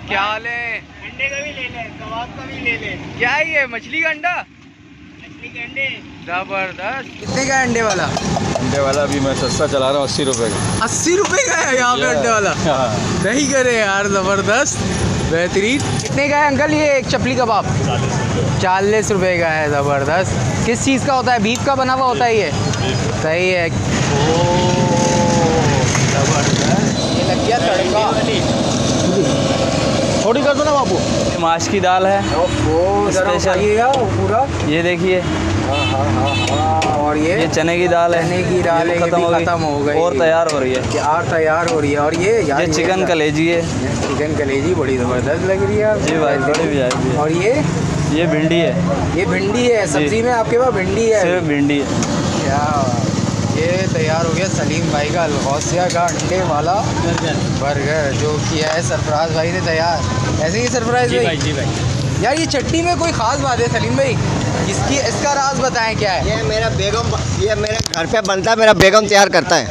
क्या हाल है? अंडे का भी ले ले, कबाब का भी ले ले। क्या है ये, मछली का अंडा? मछली के अंडे जबरदस्त। कितने का है अंडे वाला? अंडे वाला अभी मैं सस्ता चला रहा हूँ 80 रुपये का। 80 रुपए का है यहाँ पे अंडे वाला? नहीं करे यार, जबरदस्त बेहतरीन। कितने का है अंकल ये एक चपली कबाब? 40 रुपए का है। ज़बरदस्त। किस चीज़ का होता है? बीफ का बना हुआ होता है ये? सही है। ओह जबरदस्त। ये लग गया तड़का। थोड़ी कर दो ना बाबू। माश की दाल है वो जरा खाइएगा पूरा। ये देखिए। और ये चने की दाल है। चने की दाल है, खत्म हो गई और तैयार हो रही है। यार तैयार हो रही है। और ये यार ये चिकन कलेजी है। चिकन कलेजी बड़ी ज़बरदस्त लग रही है जी भाई, बड़ी भी है। और ये भिंडी है। ये भिंडी है सब्जी में आपके पास? भिंडी है, सिर्फ भिंडी है। क्या ये तैयार हो गया सलीम भाई का अलगौसिया का अंडे वाला बर्गर, जो किया है सरफराज भाई ने तैयार। ऐसे ही सरफराज भाई? जी भाई। यार ये चटनी में कोई ख़ास बात है सलीम भाई? इसका राज बताएं क्या है? ये मेरा बेगम, ये मेरे घर पे बनता है, मेरा बेगम तैयार करता है।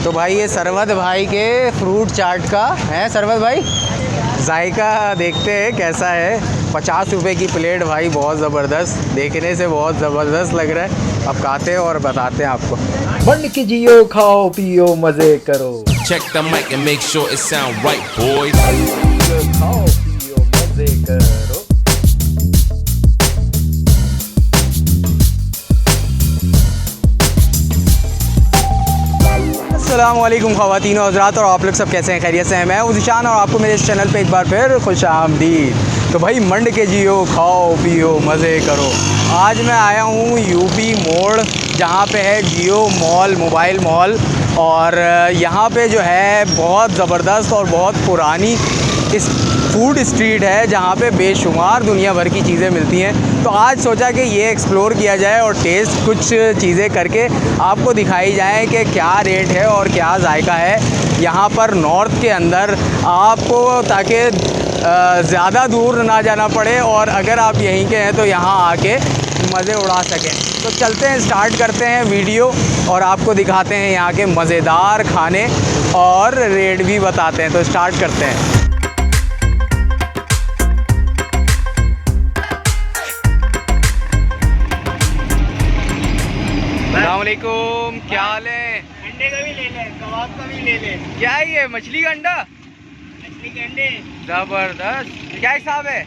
तो भाई ये सरवत भाई के फ्रूट चाट का है। सरवत भाई जायका देखते हैं कैसा है। 50 रुपए की प्लेट भाई, बहुत ज़बरदस्त, देखने से बहुत ज़बरदस्त लग रहा है। अब खाते हैं और बताते हैं आपको। बन के जियो, खाओ पियो मज़े करो। Check the mic and make sure it sound right, boys. खाओ पियो मज़े करो। अस्सलामुअलैकुम ख़वातीन और हज़रात, और आप लोग सब कैसे हैं? खैरियत से हैं? मैं हूं ज़ीशान और आपको मेरे इस चैनल पे एक बार फिर खुश आमदीद। तो भाई मंड के जियो, खाओ पियो मज़े करो। आज मैं आया हूं यूपी मोड़, जहां पे है जियो मॉल, मोबाइल मॉल। और यहाँ पे जो है बहुत ज़बरदस्त और बहुत पुरानी इस फूड स्ट्रीट है, जहाँ पे बेशुमार दुनिया भर की चीज़ें मिलती हैं। तो आज सोचा कि ये एक्सप्लोर किया जाए और टेस्ट कुछ चीज़ें करके आपको दिखाई जाए कि क्या रेट है और क्या जायका है यहाँ पर नॉर्थ के अंदर आपको, ताकि ज़्यादा दूर ना जाना पड़े और अगर आप यहीं के हैं तो यहाँ आके मज़े उड़ा सकें। तो चलते हैं, स्टार्ट करते हैं वीडियो और आपको दिखाते हैं यहाँ के मज़ेदार खाने और रेट भी बताते हैं। तो स्टार्ट करते हैं। अस्सलामुअलैकुम, क्या हाल है? अंडे का भी ले ले, कबाब का भी ले ले। क्या है ये, मछली का अंडा? मछली के अंडे ज़बरदस्त। क्या हिसाब है?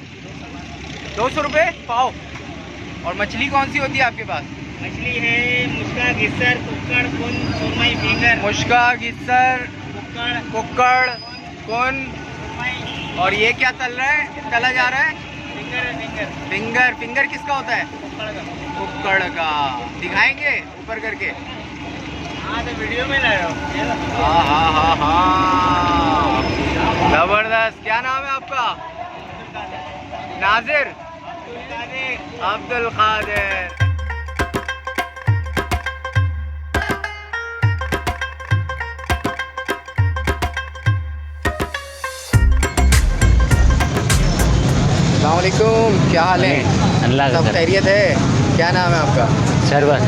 200 रुपये पाव। और मछली कौन सी होती है आपके पास? मछली है मुस्का, गिस्सर, कुक्कड़, कुन, सुरमई, फिंगर। मुश्का, गिस्सर, कुक्कड़, कुन। और ये क्या तल रहा है, तला जा रहा है? फिंगर। फिंगर। फिंगर किसका होता है? कुक्कड़ का। कुक्कड़ का। दिखाएंगे ऊपर करके? हाँ तो वीडियो में ला रहा हूँ। हाँ ज़बरदस्त। क्या नाम है आपका? नाजिर? अब्दुल कादिर। अस्सलामुअलैकुम, क्या हाल है? अल्लाह सब खैरियत है? क्या नाम है आपका? सरबत।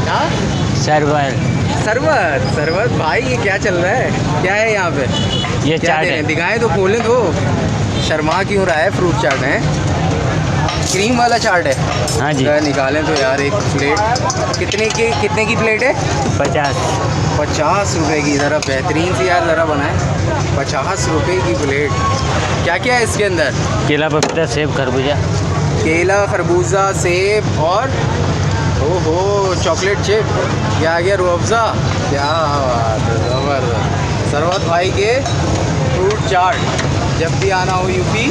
हाँ सरवत। सरवत भाई, ये क्या चल रहा है? क्या है यहाँ पे? ये क्या चाट दे रहे है। हैं? दिखाएं तो, खोलें तो। शर्मा क्यों रहा है? फ्रूट चाट है, क्रीम वाला चाट है। हाँ जी। निकालें तो यार एक प्लेट। कितने की प्लेट है? 50 रुपए की। ज़रा बेहतरीन सी यार ज़रा बनाएं। 50 रुपए की प्लेट। क्या क्या है इसके अंदर? केला, पपीता, सेब, खरबूजा। केला, खरबूजा, सेब और ओहो चॉकलेट चिप। क्या आ गया? रूह अफ़ज़ा। क्या बात है, ज़बरदस्त। सरवत भाई के फ्रूट चाट, जब भी आना हो यूपी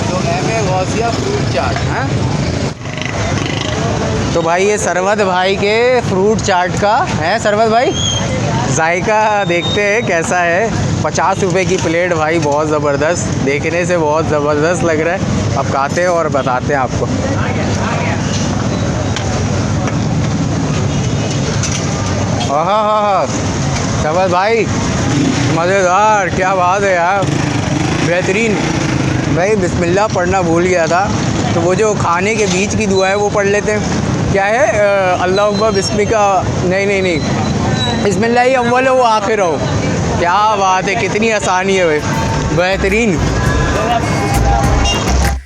तो एम.ए. गौसिया फ्रूट चाट है। तो भाई ये सरवत भाई के फ्रूट चाट का है। सरवत भाई जायका देखते हैं कैसा है। 50 रुपए की प्लेट भाई, बहुत ज़बरदस्त, देखने से बहुत ज़बरदस्त लग रहा है। अब खाते हैं और बताते हैं आपको। हाँ सरवत भाई मज़ेदार, क्या बात है यार, बेहतरीन। भाई बिस्मिल्लाह पढ़ना भूल गया था, तो वो जो खाने के बीच की दुआ है वो पढ़ लेते हैं। क्या है? अल्लाह अकबर बिस्मिका, नहीं बिस्मिल्लाह ही अव्वल हो आखिर हो। क्या बात है, कितनी आसानी है भाई। बेहतरीन।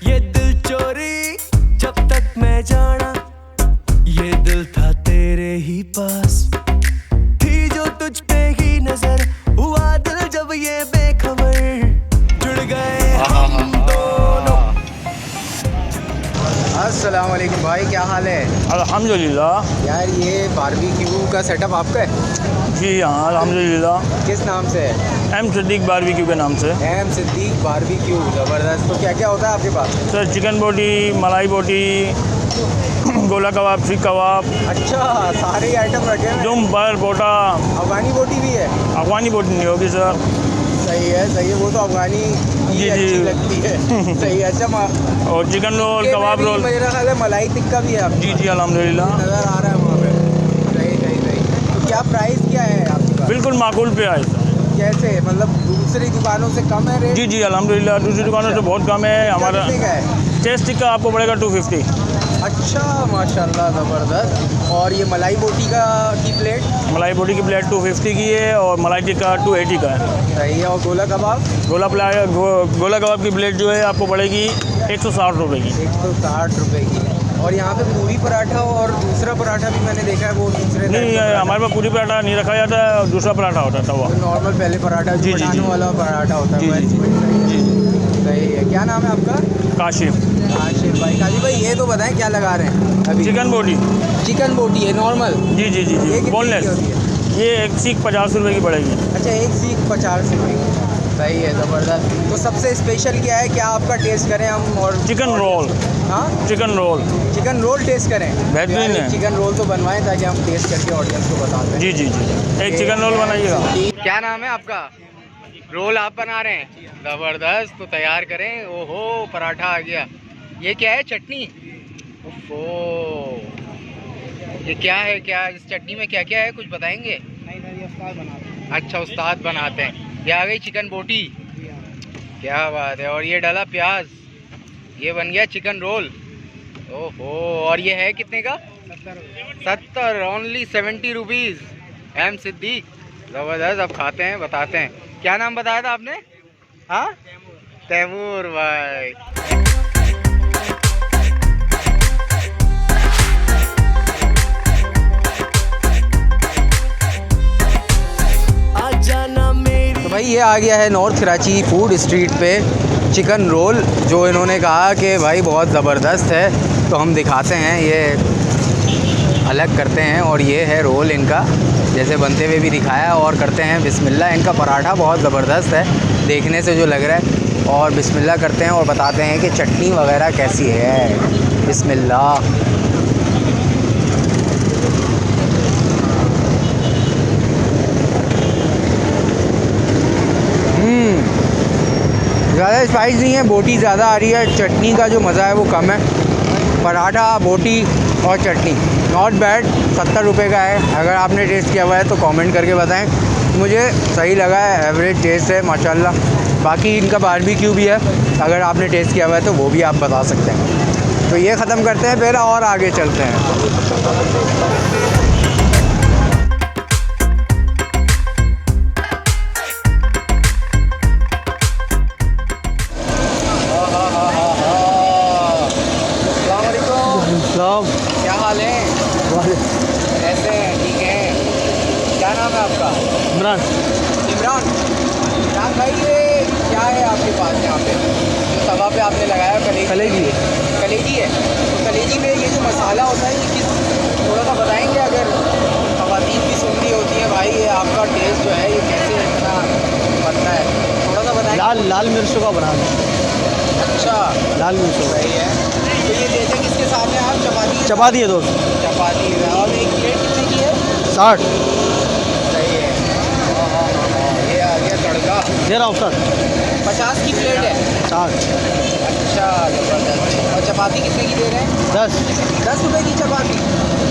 ये दिल चोरी जब तक मैं जाना, ये दिल था तेरे ही पास, थी जो तुझ पे ही नजर, हुआ दिल जब ये बेखबर, जुड़ गए हम दोनों। अस्सलाम वालेकुम भाई, क्या हाल है? अल्हम्दुलिल्लाह। यार ये बारबेक्यू का सेटअप आपका है? जी हाँ, अल्हम्दुलिल्लाह। किस नाम से है? एम सिद्दीक बारबेक्यू के नाम से। एम सिद्दीक बारबेक्यू, ज़बरदस्त। तो क्या क्या होता है आपके पास? सर चिकन बोटी, मलाई बोटी, गोला कबाब, सीख कबाब, अच्छा, सारे आइटम रखे हैं। जुम पर बोटा। अफगानी बोटी भी है? अफगानी बोटी नहीं होगी सर। सही है, सही है। वो तो अफगानी ही जी, अच्छी जी। लगती है। सही है। अच्छा, और चिकन रोल, कबाब रोल। मेरा ख्याल है मलाई टिक्का भी है आपके जी पास। जी अल्हम्दुलिल्लाह। नज़र आ रहा है वहाँ पे। सही सही सही। तो क्या प्राइस क्या है आपके पास? बिल्कुल माकूल पे आए सर। कैसे, मतलब दूसरी दुकानों से कम है रेट? जी जी अल्हम्दुलिल्लाह, दूसरी दुकानों से बहुत कम है हमारा। कितने का है? चेस्ट टिक्का आपको पड़ेगा 250। अच्छा, माशाल्लाह, ज़बरदस्त। और ये मलाई बोटी का की प्लेट? मलाई बोटी की प्लेट 250 की है और मलाई टिक्का 280 का है। सही है। और गोला कबाब? गोला कबाब की प्लेट जो है आपको पड़ेगी 160 रुपये की। 160 रुपये की। और यहाँ पे पूरी पराठा और दूसरा पराठा भी मैंने देखा है, वो दूसरे नहीं, टाइप का हमारे पास पूरी पराठा नहीं रखा जाता है, दूसरा पराठा होता था वो। नॉर्मल पहले पराठा जी, जो जी, बनाने जी। वाला पराठा होता है जी, वो जी, ऐसे ही। जी जी। सही है। क्या नाम है आपका? काशिफ। आशिफ भाई। काजी भाई, ये तो बताएं क्या लगा रहे हैं अभी? चिकन बोटी। चिकन बोटी है नॉर्मल? जी जी जी ये जी कितने बोनलेस। की होती है? ये एक सीख 50 रुपये की पड़ेगी। अच्छा, एक सीख 50 रुपये की। सही है, ज़बरदस्त। तो सबसे स्पेशल क्या है, क्या आपका टेस्ट करें हम? और चिकन रोल। हाँ, chicken roll chicken roll taste करें? बेहतरीन यार, है। चिकन रोल तो बनवाएं ताकि हम टेस्ट करके ऑडियंस को बता दें। जी जी जी, एक चिकन रोल बनाइएगा। क्या नाम है आपका? रोल आप बना रहे हैं? ज़बरदस्त। तो तैयार करें। ओहो, पराठा आ गया। ये क्या है? चटनी? ओहो, ये क्या है? क्या इस चटनी में क्या क्या है, कुछ बताएंगे? नहीं सर, ये उस्ताद बनाते हैं। अच्छा, उस्ताद बनाते हैं। ये आ गई चिकन बोटी, क्या बात है। और ये डाला प्याज, ये बन गया चिकन रोल। ओहो, और ये है कितने का? 70। Only 70 rupees. एम सिद्दीक, ज़बरदस्त। अब खाते हैं, बताते हैं। क्या नाम बताया था आपने? हाँ, तैमूर भाई। तो भाई ये आ गया है नॉर्थ कराची फूड स्ट्रीट पे चिकन रोल, जो इन्होंने कहा कि भाई बहुत ज़बरदस्त है। तो हम दिखाते हैं, ये अलग करते हैं। और ये है रोल इनका, जैसे बनते हुए भी दिखाया। और करते हैं बिस्मिल्लाह। इनका पराठा बहुत ज़बरदस्त है देखने से जो लग रहा है। और बिस्मिल्लाह करते हैं और बताते हैं कि चटनी वगैरह कैसी है। बिस्मिल्लाह। ज़्यादा स्पाइस नहीं है, बोटी ज़्यादा आ रही है। चटनी का जो मज़ा है वो कम है। पराठा, बोटी और चटनी नॉट बैड। 70 रुपये का है। अगर आपने टेस्ट किया हुआ है तो कमेंट करके बताएं। मुझे सही लगा है, एवरेज टेस्ट है माशाल्लाह। बाकी इनका बारबेक्यू भी है, अगर आपने टेस्ट किया हुआ है तो वो भी आप बता सकते हैं। तो ये ख़त्म करते हैं फिर और आगे चलते हैं। क्या हाल है? कैसे हैं? ठीक है। क्या नाम है आपका? इमरान। इमरान। इमरान भाई, ये क्या है आपके पास यहाँ पे जो तवा पे आपने लगाया? कलेजी है। तो कलेजी में ये जो मसाला होता है, ये किस, थोड़ा सा बताएंगे? अगर ख़वातीन भी सुन रही होती हैं भाई, ये आपका टेस्ट जो है ये कैसे इतना बनता है, थोड़ा सा बताएंगे? लाल मिर्चों का बना है। अच्छा, लाल मिर्चों। सही है। तो ये देते किसके साथ हैं आप? चपाती? चपाती है दोस्त। चपाती है। और एक प्लेट कितने की है? 60 सही है। हाँ, ये आ गया तड़का। दे रहा हूँ सर। 50 की प्लेट है? 60। अच्छा, ज़बरदस्त। और चपाती कितने की दे रहे हैं? 10 रुपये की चपाती।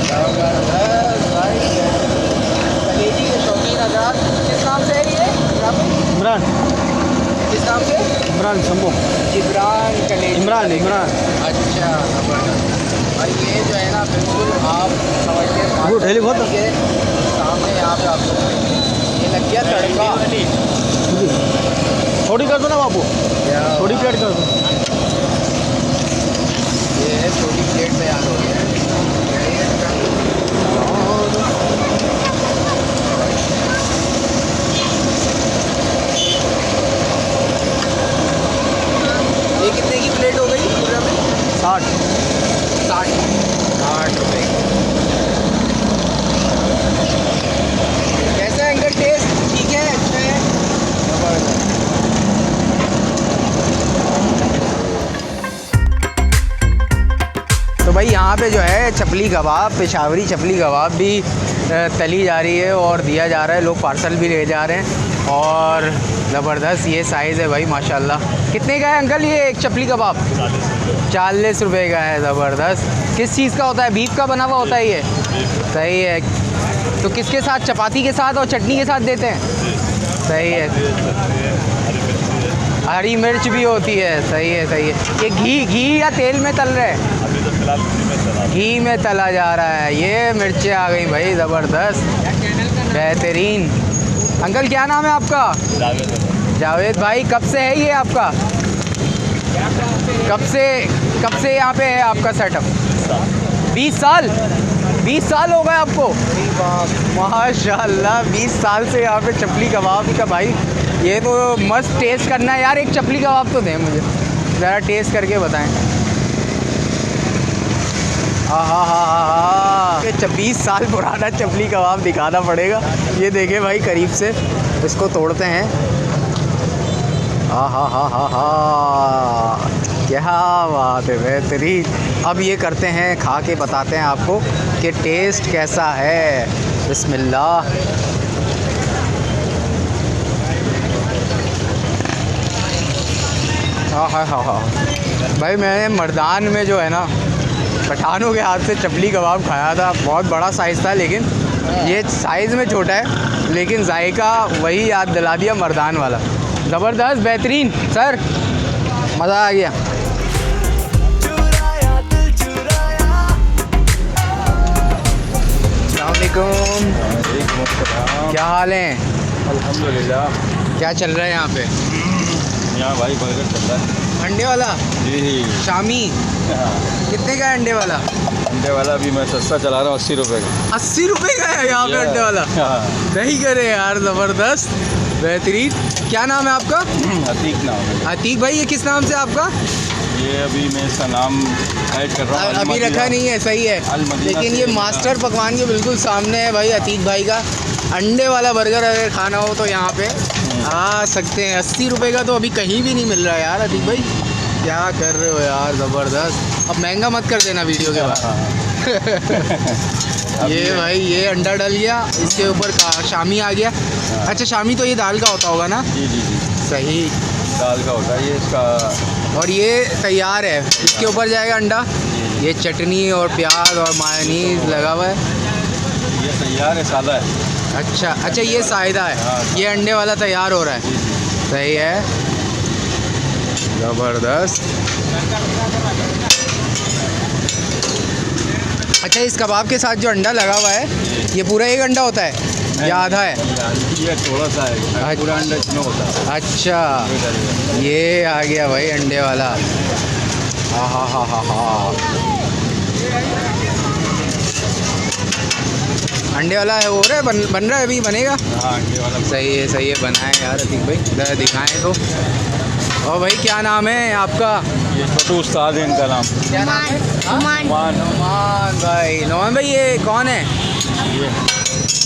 ज़बरदस्त भाई। कलेजी के शौकीन हज़रात। किस नाम से है ये? इमरान। किस नाम से? इमरान शंभू। जिब्रान कलेजी। इमरान। अच्छा, ज़बरदस्त। और ये जो है ना, बिल्कुल आप समझते वो ढेली बहुत के सामने यहाँ पे आपको ये लग गया तड़का। थोड़ी कर दो ना बाबू, थोड़ी प्लेट कर दो। ये है छोटी प्लेट तैयार हो गया है। ये कितने की प्लेट हो गई पूरा में? 60। 60 रुपये। कैसा है अंकल टेस्ट? ठीक है, अच्छा है। तो भाई यहाँ पे जो है चपली कबाब, पेशावरी चपली कबाब भी तली जा रही है और दिया जा रहा है। लोग पार्सल भी ले जा रहे हैं और ज़बरदस्त ये साइज़ है भाई माशाल्लाह। कितने का है अंकल ये एक चपली कबाब? 40 रुपये का है। ज़बरदस्त। किस चीज़ का होता है? बीफ का बना हुआ होता है ये? सही है। तो किसके साथ? चपाती के साथ और चटनी के साथ देते हैं? सही है। हरी मिर्च भी होती है। सही है, सही है। ये घी या तेल में तल रहे हैं? अभी तो फिलहाल घी में तला जा रहा है। ये मिर्चें आ गई भाई, ज़बरदस्त, बेहतरीन। अंकल क्या नाम है आपका? जावेद भाई। कब से है ये आपका? कब से यहाँ पे है आपका सेटअप? 20 साल? 20 साल हो गए आपको? माशाल्लाह, 20 साल से यहाँ पे चपली कबाब का। भाई ये तो मस्त टेस्ट करना है यार। एक चपली कबाब तो दें मुझे, ज़रा टेस्ट करके बताएं। हाँ, ये 20 साल पुराना चपली कबाब दिखाना पड़ेगा। ये देखें भाई करीब से, इसको तोड़ते हैं। क्या बात है, बेहतरीन। अब ये करते हैं, खा के बताते हैं आपको कि टेस्ट कैसा है। बिस्मिल्लाह। हाँ भाई, मैंने मर्दान में जो है ना पठानों के हाथ से चपली कबाब खाया था। बहुत बड़ा साइज़ था, लेकिन ये साइज़ में छोटा है, लेकिन जायका वही याद दिला दिया मर्दान वाला। ज़बरदस्त, बेहतरीन सर, मज़ा आ गया। अस्सलामुअलैकुम, क्या हाल है? अल्हम्दुलिल्लाह। क्या चल रहा है यहाँ पे? यहाँ भाई बर्गर चल रहा है। अंडे वाला? जी। शामी? कितने का है अंडे वाला? अंडे वाला अभी मैं सस्ता चला रहा हूँ, 80 रुपये का। 80 रुपये का है यहाँ पे अंडे वाला? नहीं करे यार, ज़बरदस्त, बेहतरीन। क्या नाम है आपका? अतीक नाम है। अतीक भाई, ये किस नाम से आपका? ये अभी मैं इसका नाम ऐड कर रहा हूँ। अभी रखा नहीं है, सही है, लेकिन ये मास्टर पकवान के बिल्कुल सामने है भाई अतीक भाई का। अंडे वाला बर्गर अगर खाना हो तो यहाँ पे आ सकते हैं। 80 रुपये का तो अभी कहीं भी नहीं मिल रहा है यार। अतीक भाई क्या कर रहे हो यार, ज़बरदस्त। अब महंगा मत कर देना वीडियो के बाद। ये भाई, ये अंडा डल गया, इसके ऊपर शामी आ गया। अच्छा, शामी तो ये दाल का होता होगा ना? जी जी जी, सही, दाल का होता है ये इसका। और ये तैयार है, इसके ऊपर जाएगा अंडा। ये चटनी और प्याज और मायोनीज लगा हुआ है। ये तैयार है, सादा है। अच्छा, ये साइदा है। ये अंडे वाला तैयार हो रहा है। सही है, ज़बरदस्त। अच्छा, इस कबाब के साथ जो अंडा लगा हुआ है, ये पूरा एक अंडा होता है या आधा है? ये थोड़ा सा है, पूरा अंडा इसमें होता है। अच्छा, ये आ गया भाई अंडे वाला। हाँ। अंडे वाला है, हो रहा है, बन रहा है, अभी बनेगा। हाँ, अंडे वाला। सही है, बनाए यार अतीक भाई, ज़रा दिखाएं तो। और भाई क्या नाम है आपका? ये छोटू उस्ताद है इनका नाम। क्या नाम है? नोमान भाई, ये कौन है? ये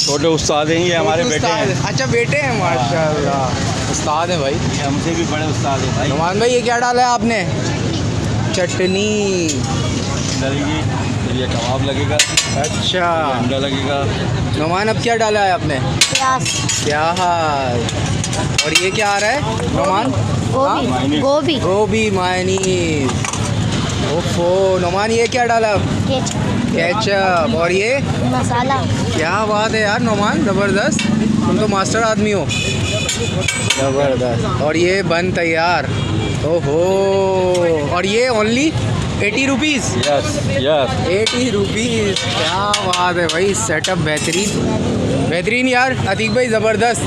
छोटे उस्ताद हैं, ये हमारे बेटे हैं। अच्छा, बेटे हैं, माशाल्लाह, उस्ताद हैं भाई। ये हमसे भी बड़े उस्ताद हैं भाई। नोमान भाई, ये क्या डाला है आपने? चटनी डलेगी, फिर ये कबाब लगेगा, अच्छा, अंडा लगेगा। नोमान, अब क्या डाला है आपने? क्या हाल। और ये क्या आ रहा है नोमान? गोभी मायनीज। ओफो नोमान, ये क्या डाला? केचप। और ये मसाला। क्या बात है यार नोमान, ज़बरदस्त, तुम तो मास्टर आदमी हो। ज़बरदस्त। और ये बन तैयार। ओहो, और ये ओनली 80 रुपीज़? Yes 80 rupees. क्या बात है भाई, सेटअप बेहतरीन यार अतीक भाई, ज़बरदस्त।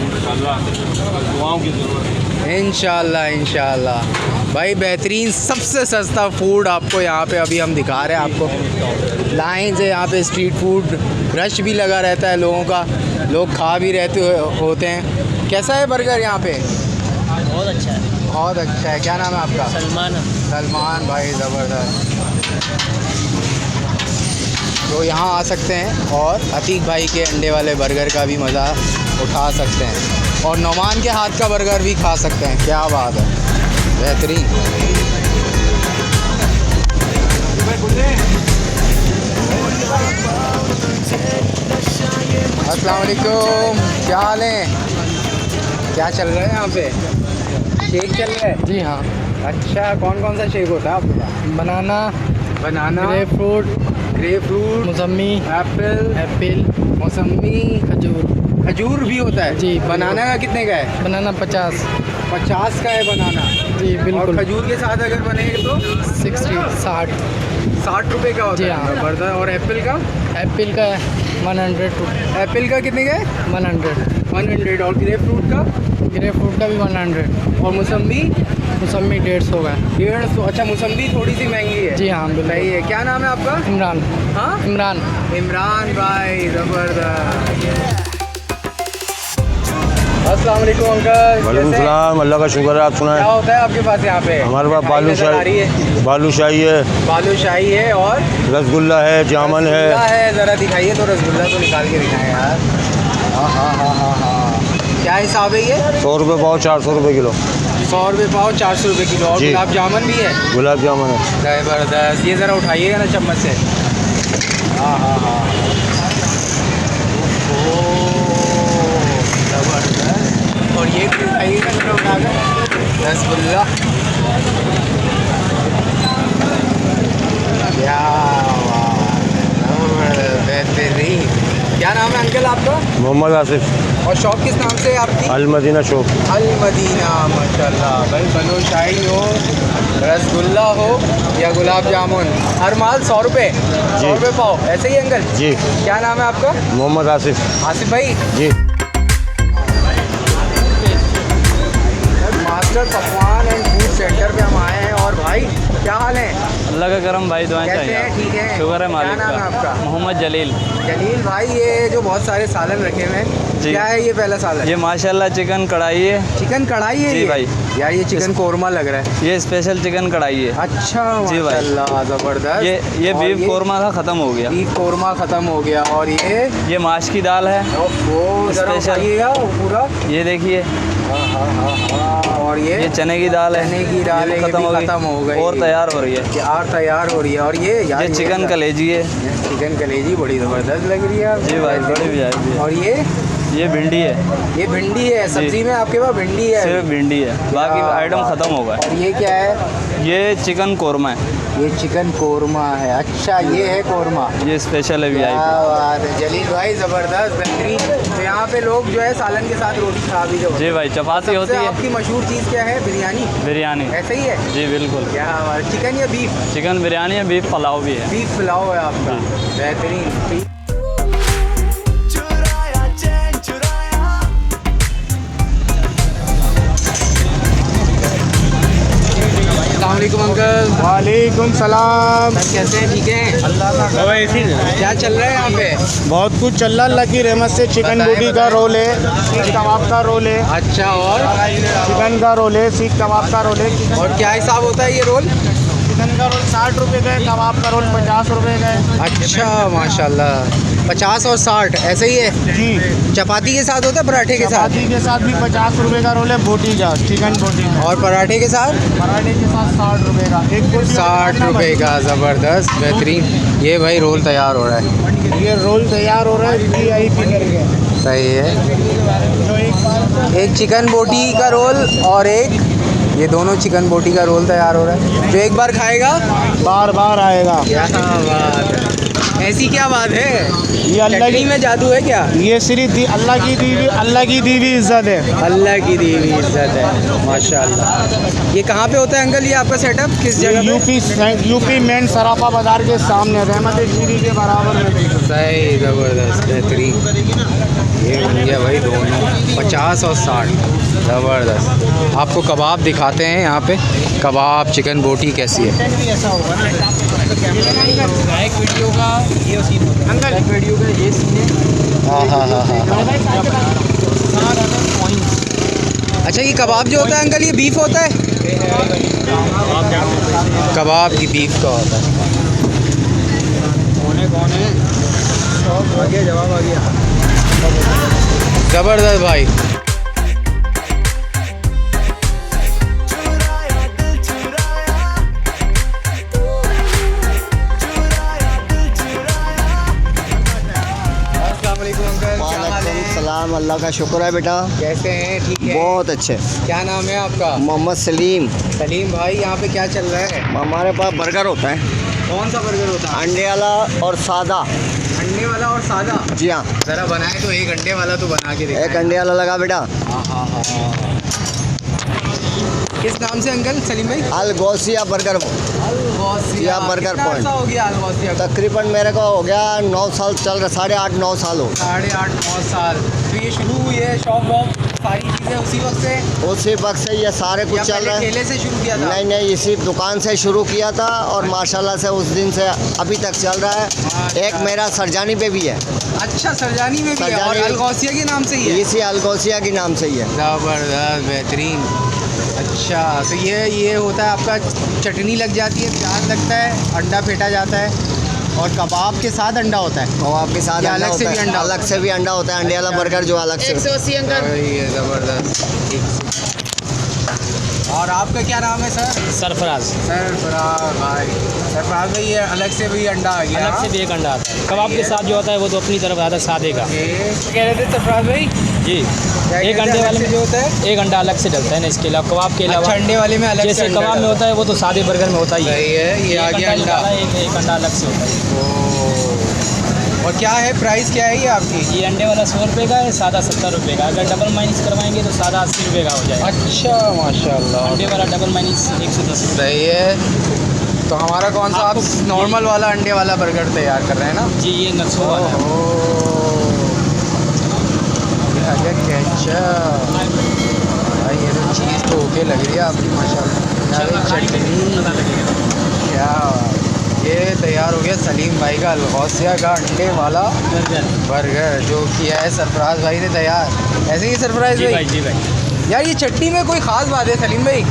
दुआओं की ज़रूरत है। इंशाल्लाह इंशाल्लाह। भाई बेहतरीन सबसे सस्ता फूड आपको यहाँ पे अभी हम दिखा रहे हैं आपको। लाइन से यहाँ पे स्ट्रीट फूड रश भी लगा रहता है लोगों का, लोग खा भी होते हैं। कैसा है बर्गर यहाँ पे? बहुत अच्छा है। बहुत अच्छा है। क्या नाम है आपका? सलमान। सलमान भाई, ज़बरदस्त। तो यहाँ आ सकते हैं और अतीक भाई के अंडे वाले बर्गर का भी मज़ा उठा सकते हैं और नौमान के हाथ का बर्गर भी खा सकते हैं। क्या बात है, बेहतरीन। अस्सलाम वालेकुम, क्या हाल है? क्या चल रहा है यहाँ पे? शेक चल रहा है? जी हाँ। अच्छा, कौन कौन सा शेक होता है आपके पास? बनाना, बनाना, ग्रेप फ्रूट, मौसमी, एप्पल, मौसमी, खजूर भी होता है जी। बनाना का कितने का है? बनाना 50 का है बनाना। जी और बिल्कुल। खजूर के साथ अगर बनेगा तो 60 रुपए का होता जी है हाँ। बर्गर। और एप्पल का? एप्पल का 100 एप्पल का कितने का है? 100। और ग्रेप फ्रूट का? ग्रेप फ्रूट का भी 100। और मौसम्बी? मौसमी 150 का है। 150। अच्छा, मौसम्बी थोड़ी सी महंगी है। जी हाँ बिल्कुल। सही है। क्या नाम है आपका? इमरान। हाँ, इमरान। इमरान भाई, ज़बरदस्त। अस्सलाम वालेकुम अंकल। वालेकुम कैसे हैं? सलाम, अल्लाह का शुक्र है। आप क्या सुनाएं? होता है आपके पास यहाँ पे? हमारे पास मिठाई नज़र आ रही है। बालूशाही है, बालूशाही है और रसगुल्ला है, जामन रसगुल्ला है। है। ज़रा दिखाइए तो, रसगुल्ला तो निकाल के दिखाएं यार। हाँ। क्या हिसाब है ये? 100 रुपये पाव, 400 रुपये किलो। 100 रुपये पाव, 400 रुपये किलो। और जी। गुलाब जामुन भी है? गुलाब जामुन है। ज़बरदस्त। ये ज़रा उठाइएगा ना चम्मच से। हाँ। ज़बरदस्त। और ये भी उठाइएगा ज़रा उठाकर, रसगुल्ला। क्या बेहतरीन। क्या नाम है अंकल आपका? मोहम्मद आसिफ, और शॉप किस नाम से है आपकी? अल मदीना शॉप। अल मदीना। माशाल्लाह भाई, बालूशाही हो, रसगुल्ला हो या गुलाब जामुन, हर माल 100 रुपये। 100 रुपये पाव, ऐसे ही अंकल? जी। क्या नाम है आपका? मोहम्मद आसिफ। आसिफ भाई। जी। मास्टर पकवान एंड फूड सेंटर पे हम आए हैं। और भाई क्या हाल है? अल्लाह का करम भाई, दुआएं कैसे चाहिए। हैं? ठीक है। शुक्र है मालिक क्या नाम है का। आपका? मोहम्मद जलील। जलील भाई, ये जो बहुत सारे सालन रखे हुए हैं, जी। क्या है ये पहला सालन? ये माशाल्लाह चिकन कढ़ाई है। चिकन कढ़ाई है जी ये? भाई। यार ये चिकन कोरमा लग रहा है। ये स्पेशल चिकन कढ़ाई है। अच्छा, जी भाई। माशाल्लाह, ज़बरदस्त। ये और बीफ कोरमा का ख़त्म हो गया। बीफ कोरमा ख़त्म हो गया। और ये माश की दाल है। वो ज़रा स्पेशल। उठाइएगा वो पूरा। ये देखिए, हाँ। और ये चने की दाल है। चने की दाल ये है, ये खत्म भी खत्म हो गई और तैयार हो रही है। यार तैयार हो रही है। और ये यार ये चिकन कलेजी है। चिकन कलेजी बड़ी ज़बरदस्त लग रही है। जी भाई, बड़ी VIP है। और ये भिंडी है। ये भिंडी है। सब्जी में आपके पास भिंडी है? सिर्फ भिंडी है, बाकी आइटम ख़त्म हो गए। और ये क्या है? ये चिकन कोरमा है। ये चिकन कोरमा है। अच्छा, ये है कोरमा। ये स्पेशल है क्या VIP। बात है जलील भाई, ज़बरदस्त, बेहतरीन। तो यहाँ पे लोग जो है सालन के साथ रोटी खा भी जाओ। जी भाई, चपाती होती है। आपकी मशहूर चीज़ क्या है? बिरयानी? बिरयानी। ऐसे ही है? जी बिल्कुल। क्या बात है। चिकन या बीफ? चिकन बिरयानी है, बीफ पुलाव भी है। बीफ पुलाव है आपका। बेहतरीन। चुराया चैन चुराया। अस्सलाम वालेकुम अंकल। वालेकुम सलाम। सर कैसे हैं? ठीक हैं? क्या चल रहा है यहाँ पे? बहुत कुछ चल रहा, अल्लाह की रहमत से। चिकन बताएं, बोटी का बताएं। रोल है, सीख कबाब का रोल है, अच्छा। और चिकन का रोल है, सीख कबाब का रोल है। और क्या हिसाब होता है ये रोल? चिकन का रोल 60 रुपये का है, कबाब का रोल 50 रुपये का है। अच्छा, माशाल्लाह। 50 और 60 ऐसे ही है? जी। चपाती के साथ होता है, पराठे के साथ? चपाती के साथ भी 50 रुपये का रोल है, बोटी का, चिकन बोटी का। और पराठे के साथ? पराठे के साथ 60 रुपये का। एक बोटी 60 रुपये का। ज़बरदस्त, बेहतरीन। ये भाई रोल तैयार हो रहा है। ये रोल तैयार हो रहा है VIP करके। सही है। तो एक बार एक चिकन बोटी का रोल और एक ये दोनों चिकन बोटी का रोल तैयार हो रहा है। जो एक बार खाएगा बार बार आएगा। क्या बात है। ऐसी क्या बात है? ये अल्लाह चटनी की में जादू है क्या? ये सिर्फ अल्लाह की दी हुई इज्जत है। अल्लाह की दी हुई इज्जत है, माशाल्लाह। ये कहाँ पे होता है अंकल, ये आपका सेटअप किस ये जगह पे? यूपी मेन सराफा बाजार के सामने रहमत श्री के बराबर में। सही, ज़बरदस्त, बेहतरीन। ये बन गया भाई दोनों 50 और 60, ज़बरदस्त। आपको कबाब दिखाते हैं यहाँ पे, कबाब चिकन बोटी कैसी है। एक वीडियो का ये सीन होता है, एक वीडियो का ये सीन है। हाँ हाँ हाँ हाँ। अच्छा, ये कबाब जो होता है अंकल, ये बीफ होता है? कबाब की बीफ का होता है। आ गया, जवाब आ गया। ज़बरदस्त भाई। सलाम, अल्लाह का शुक्र है बेटा। कैसे हैं? ठीक है, बहुत अच्छे। क्या नाम है आपका? मोहम्मद सलीम। सलीम भाई, यहाँ पे क्या चल रहा है? हमारे पास बर्गर होता है, कौन सा बर्गर होता है? अंडे वाला और सादा। अंडे वाला और सादा? जी हाँ। ज़रा बनाए तो एक अंडे वाला तो बना के एक अंडे वाला लगा बेटा। हाँ हाँ हाँ। किस नाम से अंकल सलीम भाई? अल गौसिया बर्गर। अलगौसिया बर्गर कितना पॉइंट। अर्सा हो गया अलगौसिया को? तकरीबन मेरे को हो गया 9 साल चल रहा, 8.5-9 साल हो। 8.5-9 साल। तो ये शुरू हुई है शॉप वॉप सारी चीज़ें उसी वक्त से? उसी वक्त से ये सारे कुछ या चल पहले रहा है। ठेले से शुरू किया था? नहीं नहीं, इसी दुकान से शुरू किया था और माशाल्लाह से उस दिन से अभी तक चल रहा है। एक मेरा सरजानी पे भी है। अच्छा, सरजानी में भी है और सरजानी- अलगौसिया के नाम से ही है? इसी अलगौसिया के नाम से ही है। ज़बरदस्त, बेहतरीन। अच्छा, तो ये होता है आपका, चटनी लग जाती है, प्याज लगता है, अंडा फेंटा जाता है और कबाब के साथ अंडा होता है। और आपके साथ या अंडा अलग से होता भी है। अंडा अलग से भी अंडा होता है, अंडे वाला बर्गर जो अलग से। ये ज़बरदस्त। और आपका क्या नाम है सर? सरफराज। सरफराज भाई। सरफराज भाई, ये अलग से भी अंडा आ गया? अलग से भी एक अंडा आता है। कबाब के साथ जो होता है वो तो अपनी तरफ आता है सादे का। कह रहे थे सरफराज भाई? जी, क्या एक कहते हैं अंडे अलग वाले से में जो होता है? एक अंडा अलग से डलता है ना, इसके अलावा कबाब के अलावा। अच्छा, अंडे वाले में अलग से जैसे अंडा कबाब में डाला। होता है वो तो सादे बर्गर में होता ही है। सही है, ये आ गया अंडा। निकाला है, एक अंडा अलग से होता है। ओह। और क्या है प्राइस, क्या है ये आपकी? ये अंडे वाला 100 रुपये का है, सादा 70 रुपये का। अगर डबल माइनस करवाएंगे तो सादा 80 रुपये का हो जाएगा। अच्छा, माशाल्लाह। अंडे वाला डबल माइनस 110 रुपये। सही है। तो हमारा कौन सा, आप नॉर्मल वाला अंडे वाला बर्गर तैयार कर रहे हैं ना? जी, ये नक्सो वाला है। केचप भाई, ये तो चीज़ तो ओके लग रही है आपकी माशाल्लाह। चटनी क्या, ये तैयार हो गया सलीम भाई का अलगौसिया का अंडे वाला बर्गर, जो किया है सरफराज भाई ने तैयार। ऐसे ही सरफराज जी भाई? भाई, जी भाई। यार, ये चटनी में कोई ख़ास बात है सलीम भाई,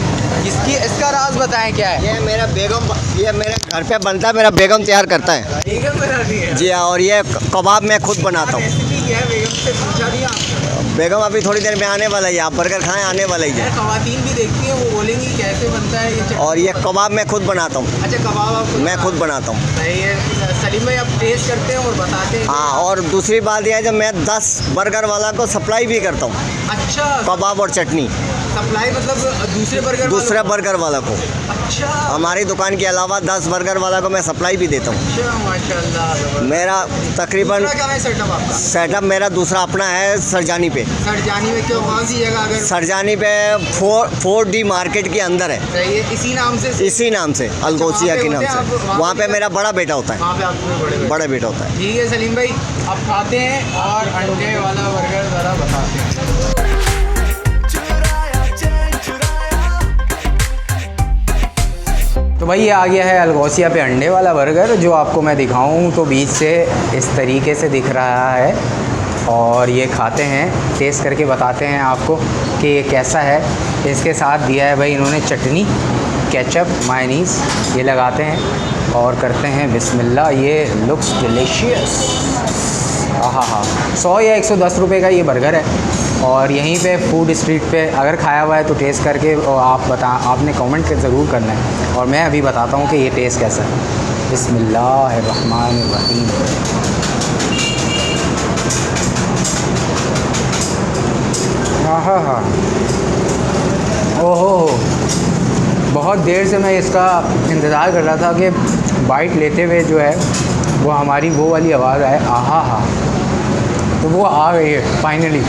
इसका राज बताएं क्या है? ये मेरा बेगम, ये मेरे घर पे बनता है, मेरा बेगम तैयार करता है। बेगम बनाती है? जी हाँ, और ये कबाब मैं खुद बनाता हूँ। रेसिपी क्या है, बेगम से पूछा नहीं आपने? बेगम अभी थोड़ी देर में आने वाला ही है, आप बर्गर खाएं, आने वाला ही है। ख़वातीन भी देखती हैं, वो बोलेंगी कैसे बनता है ये चटनी? और ये कबाब मैं खुद बनाता हूँ। अच्छा, कबाब आप मैं खुद बनाता हूँ। सही है। सलीम भाई, आप टेस्ट करते हैं और बताते हैं? हाँ, और दूसरी बात यह है जब मैं 10 बर्गर वाला को सप्लाई भी करता हूँ, अच्छा, कबाब और चटनी। सप्लाई मतलब दूसरे बर्गर दूसरे वालों को? बर्गर वाला को। अच्छा हमारी दुकान के अलावा 10 बर्गर वाला को मैं सप्लाई भी देता हूँ। अच्छा, माशाल्लाह। मेरा तकरीबन दूसरा कहाँ है सेटअप आपका? सेटअप मेरा दूसरा अपना है सरजानी पे। सरजानी में क्यों, कौन सी जगह? अगर सरजानी पे 4D मार्केट के अंदर है, सही है, इसी नाम से? इसी नाम से, अलगौसिया के नाम से। वहाँ पे मेरा बड़ा बेटा होता है। वहाँ पे आपके बड़ा बेटा होता है। ठीक है सलीम भाई, आप खाते हैं और अंडे वाला बर्गर ज़रा बताते हैं। तो भाई, ये आ गया है अलगौसिया पे अंडे वाला बर्गर, जो आपको मैं दिखाऊं तो बीच से इस तरीके से दिख रहा है। और ये खाते हैं, टेस्ट करके बताते हैं आपको कि ये कैसा है। इसके साथ दिया है भाई इन्होंने चटनी, केचप, मायोनीज़, ये लगाते हैं और करते हैं बिस्मिल्लाह। ये लुक्स डिलीशियस। हाँ हाँ, 100 या 110 रुपये का ये बर्गर है। और यहीं पे फूड स्ट्रीट पे अगर खाया हुआ है तो टेस्ट करके आपने कमेंट ज़रूर करना है। और मैं अभी बताता हूँ कि ये टेस्ट कैसा है। बिस्मिल्लाहिर्रहमानिर्रहीम। हाँ हाँ, ओहो, बहुत देर से मैं इसका इंतज़ार कर रहा था कि बाइट लेते हुए जो है वो हमारी वो वाली आवाज़ आए आहा हा, तो वो आ गई है फाइनली।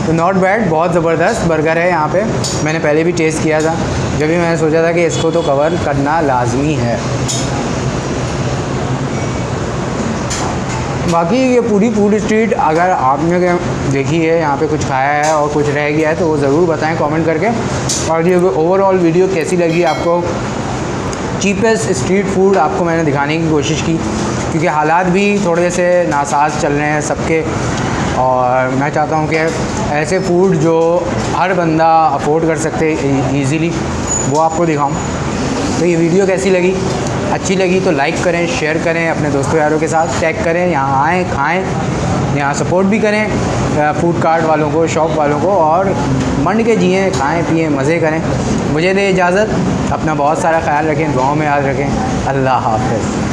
तो नॉट बैड, बहुत ज़बरदस्त बर्गर है यहाँ पे। मैंने पहले भी टेस्ट किया था, जब भी मैंने सोचा था कि इसको तो कवर करना लाजमी है। बाकी ये पूरी फूड स्ट्रीट अगर आपने देखी है, यहाँ पे कुछ खाया है और कुछ रह गया है तो वो ज़रूर बताएं कमेंट करके। और ये ओवरऑल वीडियो कैसी लगी आपको, चीपेस्ट स्ट्रीट फूड आपको मैंने दिखाने की कोशिश की, क्योंकि हालात भी थोड़े से नासाज चल रहे हैं सबके, और मैं चाहता हूँ कि ऐसे फूड जो हर बंदा अफोर्ड कर सकते ईज़िली वो आपको दिखाऊँ। तो ये वीडियो कैसी लगी, अच्छी लगी तो लाइक करें, शेयर करें, अपने दोस्तों यारों के साथ टैग करें, यहाँ आएँ, खाएँ, यहाँ सपोर्ट भी करें फूड कार्ट वालों को, शॉप वालों को, और मंड के जिएँ, खाएँ पिएँ, मज़े करें। मुझे दे इजाज़त, अपना बहुत सारा ख्याल रखें, दुआओं में याद रखें। अल्लाह हाफ़िज़।